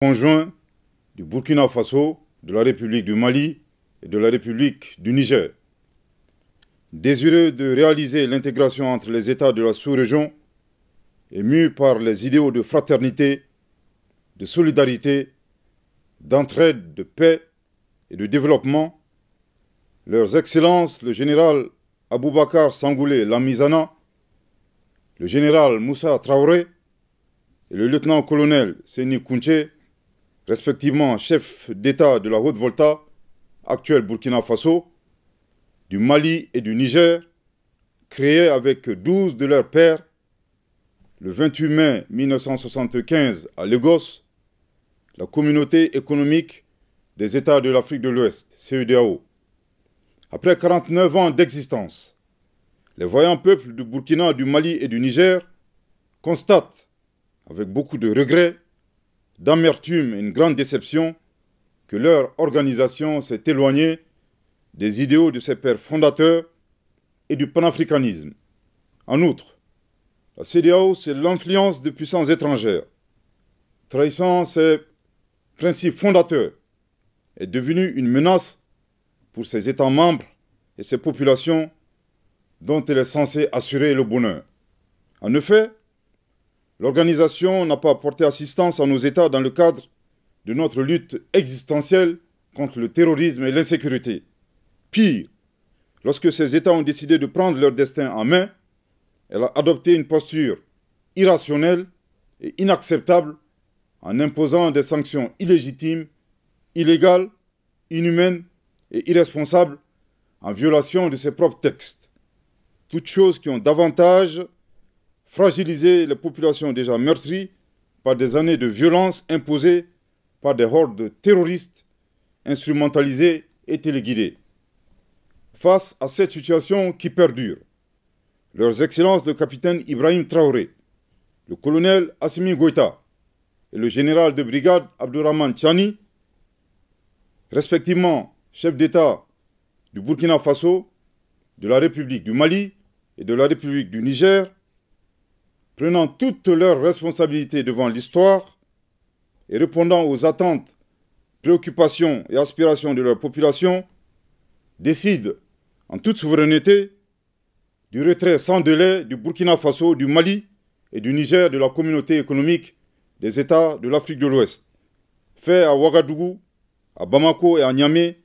Conjoint du Burkina Faso, de la République du Mali et de la République du Niger. Désireux de réaliser l'intégration entre les États de la sous-région et mûs par les idéaux de fraternité, de solidarité, d'entraide, de paix et de développement, leurs excellences, le général Aboubakar Sangoulé Lamizana, le général Moussa Traoré et le lieutenant-colonel Séni Kounché, respectivement chef d'État de la Haute-Volta, actuel Burkina Faso, du Mali et du Niger, créés avec 12 de leurs pairs le 28 mai 1975 à Lagos, la Communauté économique des États de l'Afrique de l'Ouest, CEDEAO. Après 49 ans d'existence, les voyants peuples du Burkina, du Mali et du Niger constatent, avec beaucoup de regrets, d'amertume et une grande déception, que leur organisation s'est éloignée des idéaux de ses pères fondateurs et du panafricanisme. En outre, la CEDEAO, c'est l'influence de puissances étrangères. Trahissant ses principes fondateurs, est devenue une menace pour ses États membres et ses populations dont elle est censée assurer le bonheur. En effet, l'organisation n'a pas apporté assistance à nos États dans le cadre de notre lutte existentielle contre le terrorisme et l'insécurité. Pire, lorsque ces États ont décidé de prendre leur destin en main, elle a adopté une posture irrationnelle et inacceptable en imposant des sanctions illégitimes, illégales, inhumaines et irresponsables en violation de ses propres textes. Toutes choses qui ont davantage fragilisé les populations déjà meurtries par des années de violence imposées par des hordes terroristes instrumentalisées et téléguidées. Face à cette situation qui perdure, leurs excellences le capitaine Ibrahim Traoré, le colonel Assimi Goïta et le général de brigade Abdourahmane Tchani, respectivement chef d'État du Burkina Faso, de la République du Mali et de la République du Niger, prenant toutes leurs responsabilités devant l'histoire et répondant aux attentes, préoccupations et aspirations de leur population, décident, en toute souveraineté, du retrait sans délai du Burkina Faso, du Mali et du Niger de la Communauté économique des États de l'Afrique de l'Ouest, fait à Ouagadougou, à Bamako et à Niamey